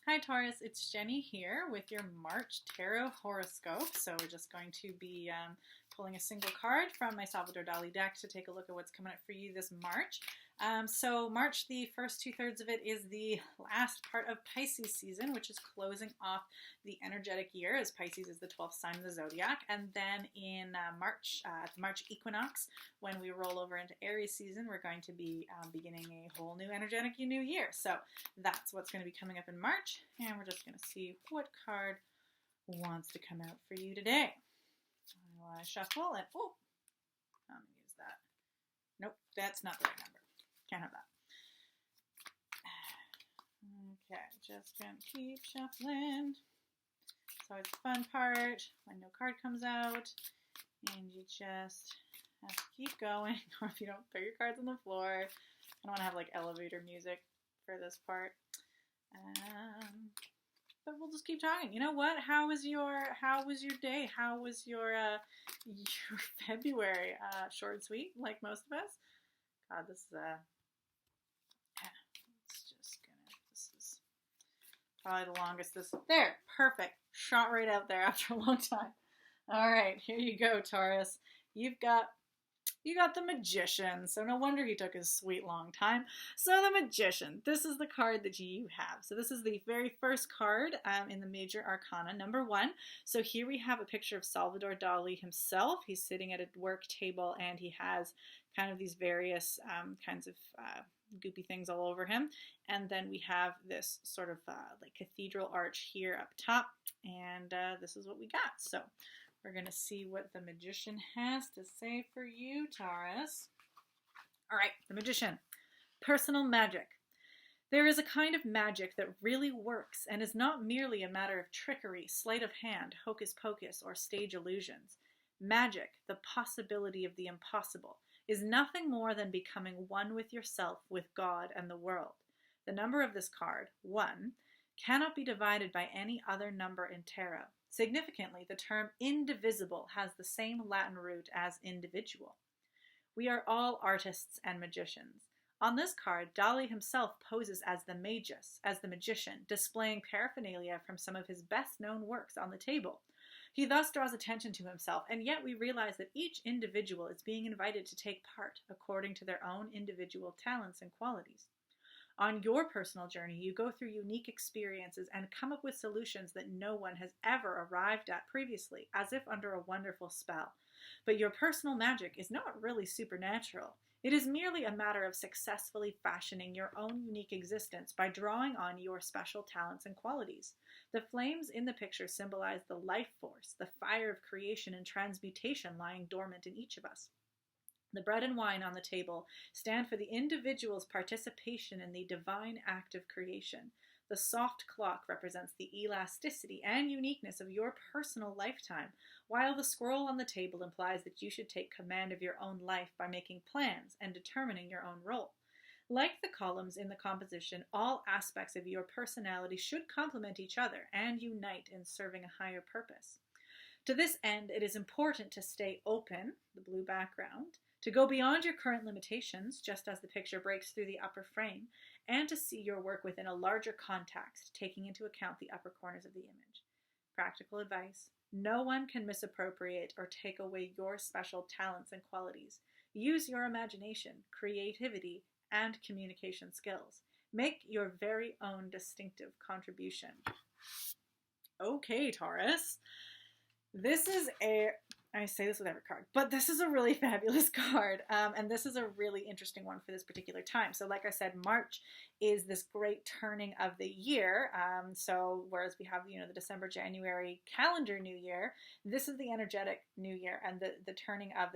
Hi Taurus, it's Jenny here with your March Tarot Horoscope. So we're just going to be pulling a single card from my Salvador Dali deck to take a look at what's coming up for you this March. So March, the first 2/3 of it is the last part of Pisces season, which is closing off the energetic year, as Pisces is the 12th sign of the zodiac. And then in March, the March equinox, when we roll over into Aries season, we're going to be beginning a whole new energetic new year. So that's what's going to be coming up in March. And we're just going to see what card wants to come out for you today. I'll shuffle and, oh, I'm going to use that. Nope, that's not the right number. Can't have that. Okay, just going to keep shuffling. So it's the fun part when no card comes out and you just have to keep going, or if you don't throw your cards on the floor. I don't want to have like elevator music for this part. But we'll just keep talking. You know what? How was your day? How was your February? Short and sweet, like most of us. God, this is this is probably the longest there, perfect. Shot right out there after a long time. All right, here you go, Taurus. You got the Magician, so no wonder he took his sweet long time. So the Magician, this is the card that you have. So this is the very first card in the Major Arcana, number 1. So here we have a picture of Salvador Dali himself. He's sitting at a work table and he has kind of these various kinds of goopy things all over him. And then we have this sort of like cathedral arch here up top, and this is what we got. So we're going to see what the Magician has to say for you, Taurus. All right, the Magician. Personal magic. There is a kind of magic that really works and is not merely a matter of trickery, sleight of hand, hocus pocus, or stage illusions. Magic, the possibility of the impossible, is nothing more than becoming one with yourself, with God, and the world. The number of this card, 1, cannot be divided by any other number in tarot. Significantly, the term indivisible has the same Latin root as individual. We are all artists and magicians. On this card, Dali himself poses as the magus, as the magician, displaying paraphernalia from some of his best-known works on the table. He thus draws attention to himself, and yet we realize that each individual is being invited to take part according to their own individual talents and qualities. On your personal journey, you go through unique experiences and come up with solutions that no one has ever arrived at previously, as if under a wonderful spell. But your personal magic is not really supernatural. It is merely a matter of successfully fashioning your own unique existence by drawing on your special talents and qualities. The flames in the picture symbolize the life force, the fire of creation and transmutation lying dormant in each of us. The bread and wine on the table stand for the individual's participation in the divine act of creation. The soft clock represents the elasticity and uniqueness of your personal lifetime, while the scroll on the table implies that you should take command of your own life by making plans and determining your own role. Like the columns in the composition, all aspects of your personality should complement each other and unite in serving a higher purpose. To this end, it is important to stay open, the blue background, to go beyond your current limitations, just as the picture breaks through the upper frame, and to see your work within a larger context, taking into account the upper corners of the image. Practical advice: no one can misappropriate or take away your special talents and qualities. Use your imagination, creativity, and communication skills. Make your very own distinctive contribution. Okay, Taurus. I say this with every card, but this is a really fabulous card, and this is a really interesting one for this particular time. So like I said, March is this great turning of the year, so whereas we have, the December, January calendar new year, this is the energetic new year, and the turning of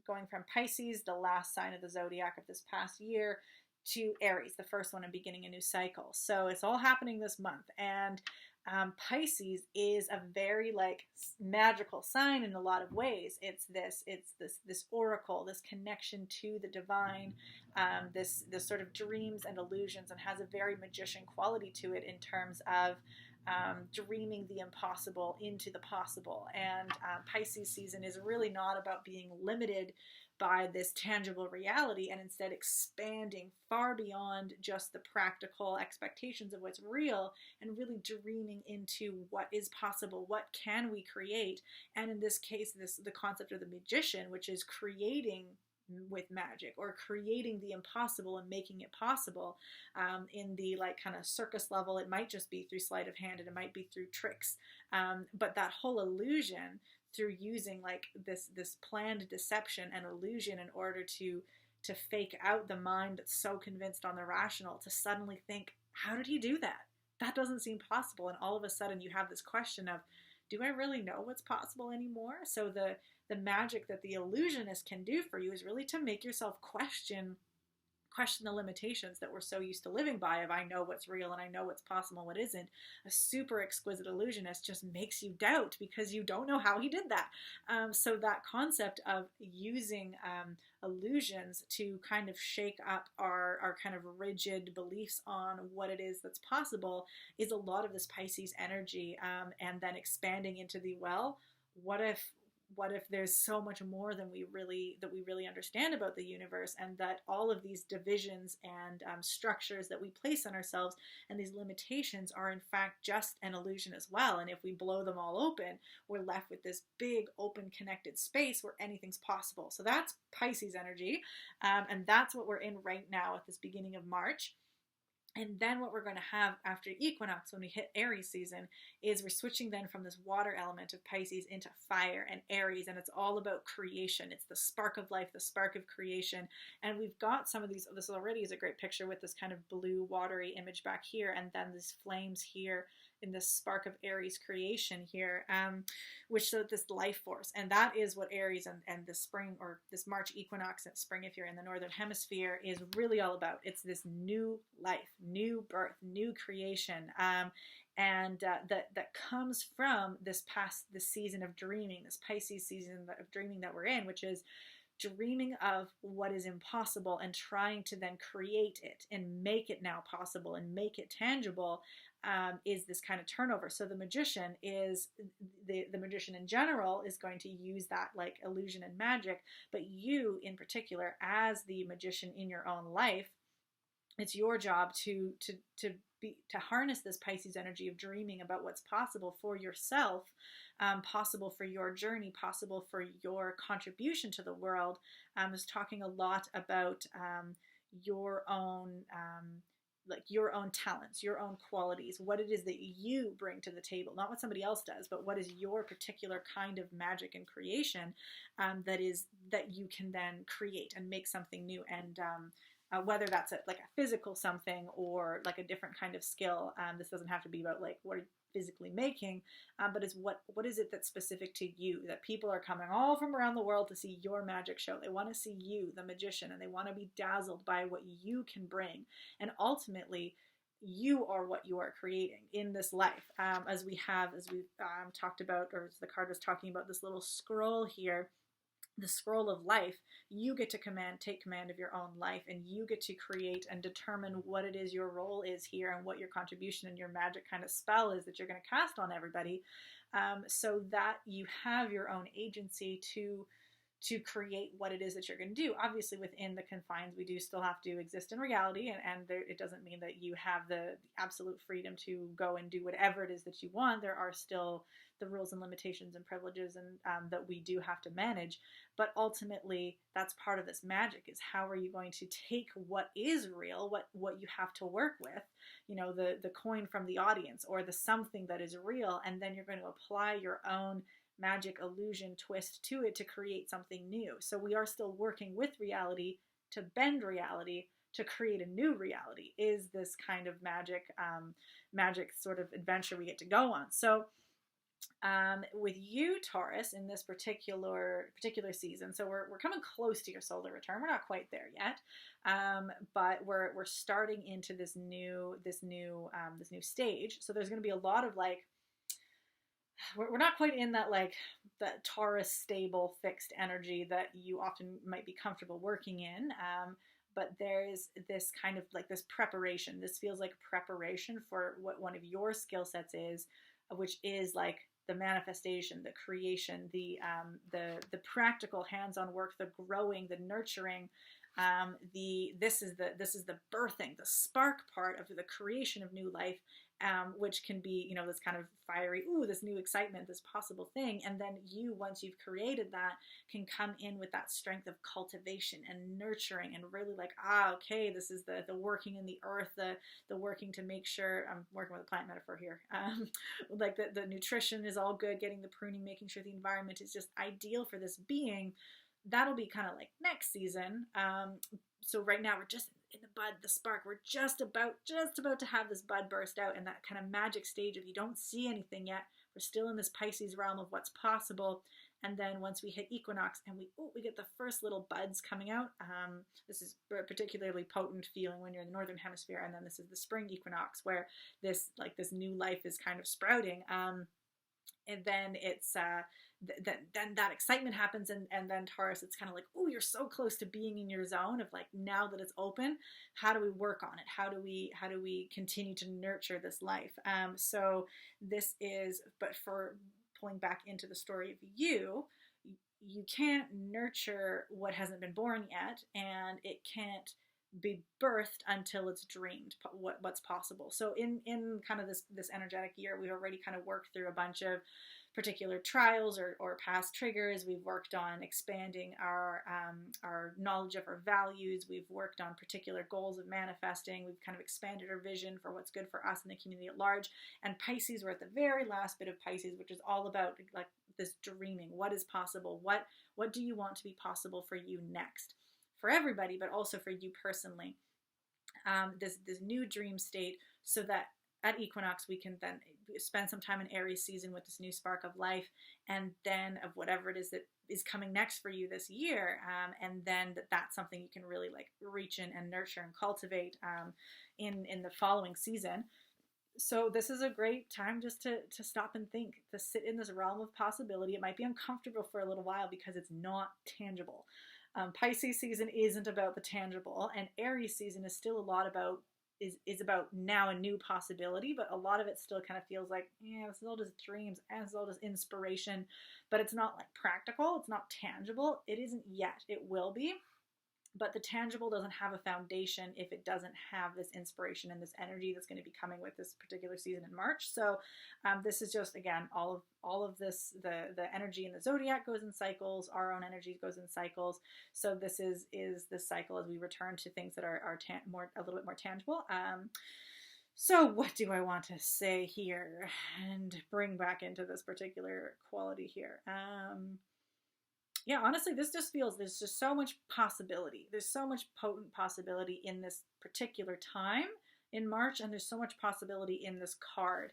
going from Pisces, the last sign of the zodiac of this past year, to Aries, the first one, and beginning a new cycle. So it's all happening this month, and Pisces is a very magical sign in a lot of ways. It's this oracle, this connection to the divine, this sort of dreams and illusions, and has a very magician quality to it in terms of dreaming the impossible into the possible. And Pisces season is really not about being limited by this tangible reality, and instead expanding far beyond just the practical expectations of what's real, and really dreaming into what is possible, what can we create. And in this case, the concept of the magician, which is creating with magic, or creating the impossible and making it possible. In the like kind of circus level, it might just be through sleight of hand, and it might be through tricks, but that whole illusion, through using like this planned deception and illusion in order to fake out the mind that's so convinced on the rational, to suddenly think, how did he do that? That doesn't seem possible. And all of a sudden you have this question of, do I really know what's possible anymore? So the magic that the illusionist can do for you is really to make yourself question the limitations that we're so used to living by, of I know what's real and I know what's possible, what isn't. A super exquisite illusionist just makes you doubt because you don't know how he did that. So that concept of using illusions to kind of shake up our kind of rigid beliefs on what it is that's possible is a lot of this Pisces energy, and then expanding into the, well, what if there's so much more than we really understand about the universe, and that all of these divisions and structures that we place on ourselves and these limitations are in fact just an illusion as well. And if we blow them all open, we're left with this big open connected space where anything's possible. So that's Pisces energy, and that's what we're in right now at this beginning of March. And then what we're going to have after equinox, when we hit Aries season, is we're switching then from this water element of Pisces into fire and Aries, and it's all about creation. It's the spark of life, the spark of creation. And we've got some of these, this already is a great picture with this kind of blue watery image back here, and then these flames here in this spark of Aries creation here, which shows this life force. And that is what Aries and the spring, or this March equinox and spring, if you're in the Northern Hemisphere, is really all about. It's this new life, new birth, new creation, and that comes from this season of dreaming, this Pisces season of dreaming that we're in, which is dreaming of what is impossible and trying to then create it and make it now possible and make it tangible. Is this kind of turnover. So the magician is, the magician in general is going to use that like illusion and magic, but you in particular, as the magician in your own life, it's your job to harness this Pisces energy of dreaming about what's possible for yourself, possible for your journey, possible for your contribution to the world. I was talking a lot about your own your own talents, your own qualities, what it is that you bring to the table, not what somebody else does, but what is your particular kind of magic and creation that you can then create and make something new. And whether that's like a physical something or like a different kind of skill. This doesn't have to be about like what are you physically making, but it's what is it that's specific to you, that people are coming all from around the world to see your magic show. They want to see you, the magician, and they want to be dazzled by what you can bring. And ultimately, you are what you are creating in this life. As we've talked about, or as the card was talking about, this little scroll here, the scroll of life, you get to take command of your own life, and you get to create and determine what it is your role is here, and what your contribution and your magic kind of spell is that you're going to cast on everybody, so that you have your own agency to create what it is that you're going to do. Obviously, within the confines, we do still have to exist in reality, and it doesn't mean that you have the absolute freedom to go and do whatever it is that you want. There are still the rules and limitations and privileges and that we do have to manage. But ultimately, that's part of this magic, is how are you going to take what is real, what you have to work with, the coin from the audience, or the something that is real, and then you're going to apply your own magic illusion twist to it to create something new. So we are still working with reality to bend reality to create a new reality, is this kind of magic sort of adventure we get to go on. So with you, Taurus, in this particular season, so we're coming close to your solar return. We're not quite there yet, but we're starting into this new stage. So there's going to be a lot of like, we're not quite in that like that Taurus stable fixed energy that you often might be comfortable working in, but there's this kind of like this preparation. This feels like preparation for what one of your skill sets is, which is like the manifestation, the creation, the practical hands-on work, the growing, the nurturing, this is the birthing, the spark part of the creation of new life, which can be, you know, this kind of fiery, ooh, this new excitement, this possible thing. And then you, once you've created that, can come in with that strength of cultivation and nurturing and really like, okay, this is the working in the earth, the working to make sure, I'm working with a plant metaphor here, like the nutrition is all good, getting the pruning, making sure the environment is just ideal for this being. That'll be kind of like next season. So right now we're just in the bud, the spark. We're just about to have this bud burst out, and that kind of magic stage of you don't see anything yet. We're still in this Pisces realm of what's possible. And then once we hit equinox and we get the first little buds coming out. This is a particularly potent feeling when you're in the northern hemisphere. And then this is the spring equinox where this new life is kind of sprouting. And then it's then that excitement happens, and then Taurus, it's kind of like, oh, you're so close to being in your zone of like, now that it's open, how do we work on it? How do we continue to nurture this life? So this is, but for pulling back into the story of you can't nurture what hasn't been born yet, and it can't be birthed until it's dreamed what's possible. So in kind of this energetic year, we've already kind of worked through a bunch of particular trials or past triggers. We've worked on expanding our knowledge of our values. We've worked on particular goals of manifesting. We've kind of expanded our vision for what's good for us and the community at large. And Pisces, we're at the very last bit of Pisces, which is all about like this dreaming. What is possible? What do you want to be possible for you next? For everybody, but also for you personally. This new dream state, so that at equinox we can then spend some time in Aries season with this new spark of life, and then of whatever it is that is coming next for you this year, and then that's something you can really like reach in and nurture and cultivate in the following season. So this is a great time just to stop and think, to sit in this realm of possibility. It might be uncomfortable for a little while because it's not tangible. Pisces season isn't about the tangible, and Aries season is still a lot about is about now a new possibility, but a lot of it still kind of feels like, yeah, this is all just dreams and it's all just inspiration, but it's not like practical, it's not tangible. It isn't yet. It will be. But the tangible doesn't have a foundation if it doesn't have this inspiration and this energy that's going to be coming with this particular season in March. So this is just, again, all of this, the energy in the zodiac goes in cycles, our own energy goes in cycles. So this is this cycle as we return to things that are a little bit more tangible. So what do I want to say here and bring back into this particular quality here? Yeah, honestly, this just feels, there's just so much possibility. There's so much potent possibility in this particular time in March, and there's so much possibility in this card.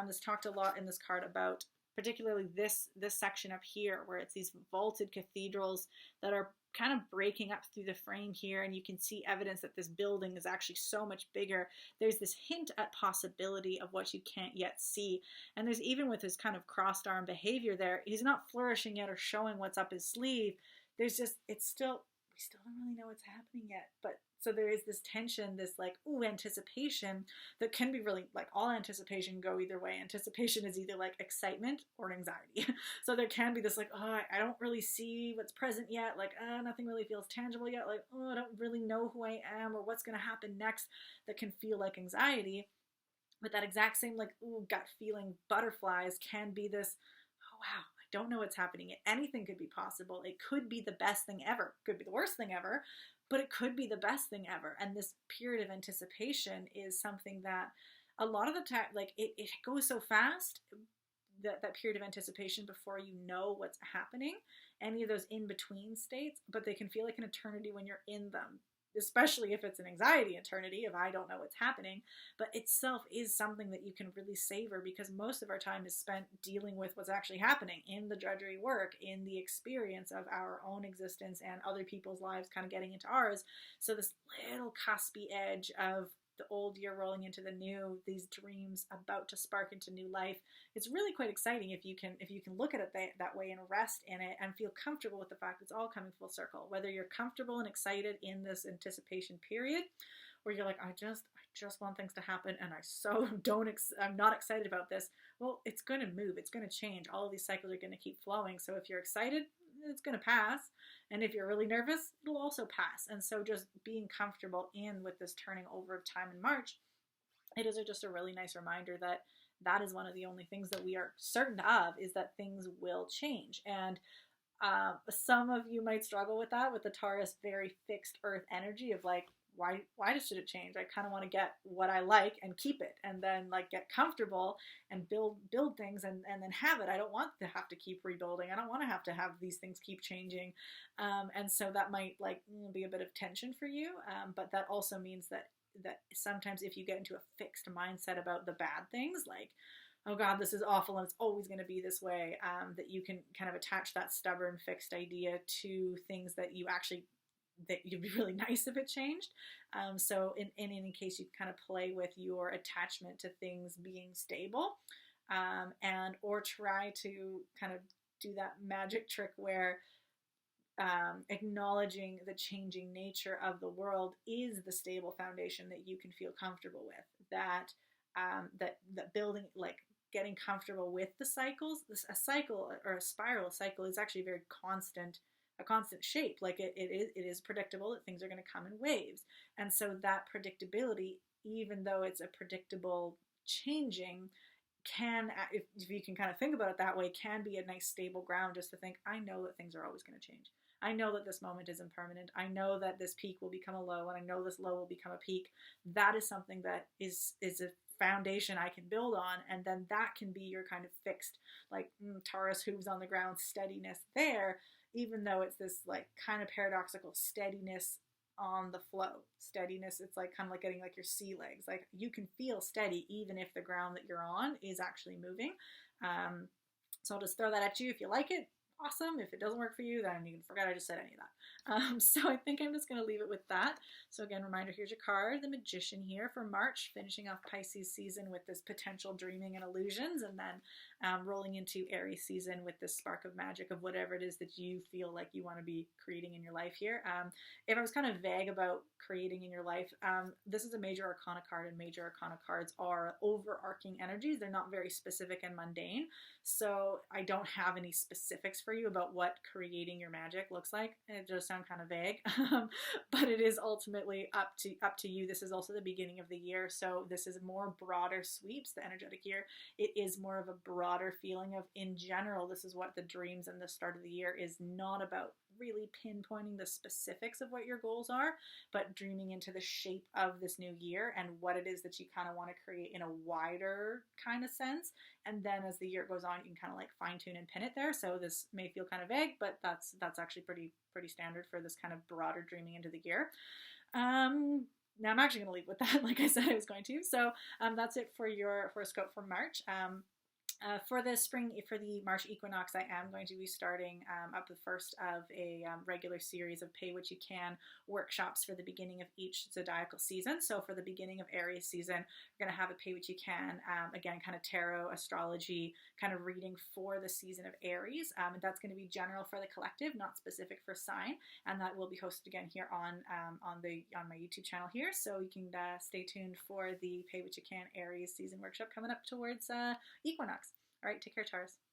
This talked a lot in this card about particularly this section up here, where it's these vaulted cathedrals that are kind of breaking up through the frame here, and you can see evidence that this building is actually so much bigger. There's this hint at possibility of what you can't yet see, and there's, even with his kind of crossed arm behavior there, he's not flourishing yet or showing what's up his sleeve. There's just, we still don't really know what's happening yet, but so there is this tension, this like, ooh, anticipation that can be really, like, all anticipation go either way. Anticipation is either like excitement or anxiety. So there can be this like, oh, I don't really see what's present yet. Like, nothing really feels tangible yet. Like, oh, I don't really know who I am or what's going to happen next. That can feel like anxiety. But that exact same like, ooh, gut feeling butterflies can be this, oh, wow, I don't know what's happening. Anything could be possible. It could be the best thing ever. Could be the worst thing ever. But it could be the best thing ever. And this period of anticipation is something that a lot of the time, like, it goes so fast, that period of anticipation before you know what's happening, any of those in-between states, but they can feel like an eternity when you're in them, especially if it's an anxiety eternity, if I don't know what's happening. But itself is something that you can really savor, because most of our time is spent dealing with what's actually happening in the drudgery work, in the experience of our own existence and other people's lives kind of getting into ours. So this little cuspy edge of the old year rolling into the new, these dreams about to spark into new life, it's really quite exciting if you can look at it that way and rest in it and feel comfortable with the fact it's all coming full circle. Whether you're comfortable and excited in this anticipation period, or you're like, I just want things to happen and I'm not excited about this. Well, it's going to move. It's going to change. All of these cycles are going to keep flowing. So if you're excited, it's going to pass. And if you're really nervous, it'll also pass. And so just being comfortable with this turning over of time in March, it is just a really nice reminder that that is one of the only things that we are certain of, is that things will change. And some of you might struggle with that, with the Taurus very fixed earth energy of like, why should it change? I kind of want to get what I like and keep it, and then like get comfortable and build things and then have it. I don't want to have to keep rebuilding. I don't want to have these things keep changing. And so that might like be a bit of tension for you. But that also means that sometimes if you get into a fixed mindset about the bad things, like, oh God, this is awful and it's always going to be this way, that you can kind of attach that stubborn fixed idea to things that you'd be really nice if it changed. So in any case, you kind of play with your attachment to things being stable, and or try to kind of do that magic trick where acknowledging the changing nature of the world is the stable foundation that you can feel comfortable with. That building, like getting comfortable with the cycles. A cycle or a spiral cycle is actually a constant shape. Like it is predictable that things are going to come in waves. And so that predictability, even though it's a predictable changing, can, if you can kind of think about it that way, can be a nice stable ground just to think, I know that things are always going to change. I know that this moment is impermanent. I know that this peak will become a low, and I know this low will become a peak. That is something that is a foundation I can build on, and then that can be your kind of fixed, like Taurus hooves on the ground steadiness there, even though it's this like kind of paradoxical steadiness on the flow. Steadiness, it's like kind of like getting like your sea legs. Like you can feel steady even if the ground that you're on is actually moving. So I'll just throw that at you. If you like it, awesome. If it doesn't work for you, then you can forget I just said any of that. So I think I'm just going to leave it with that. So again, reminder, here's your card, the Magician here for March, finishing off Pisces season with this potential dreaming and illusions, and then rolling into Aries season with this spark of magic of whatever it is that you feel like you want to be creating in your life here. If I was kind of vague about creating in your life, this is a major arcana card, and major arcana cards are overarching energies. They're not very specific and mundane. So I don't have any specifics for you about what creating your magic looks like. It does sound kind of vague, but it is ultimately up to you. This is also the beginning of the year, so this is more broader sweeps, the energetic year. It is more of a broader feeling of, in general, this is what the dreams and the start of the year is not about really pinpointing the specifics of what your goals are, but dreaming into the shape of this new year and what it is that you kind of want to create in a wider kind of sense. And then as the year goes on, you can kind of like fine tune and pin it there. So this may feel kind of vague, but that's actually pretty standard for this kind of broader dreaming into the year. Now I'm actually going to leave with that, like I said I was going to. So that's it for your horoscope for March. For the March equinox, I am going to be starting up the first of a regular series of Pay What You Can workshops for the beginning of each zodiacal season. So for the beginning of Aries season, we're going to have a Pay What You Can, again, kind of tarot, astrology, kind of reading for the season of Aries. And that's going to be general for the collective, not specific for sign. And that will be hosted again here on my YouTube channel here. So you can stay tuned for the Pay What You Can Aries season workshop coming up towards equinox. All right, take care, Taurus.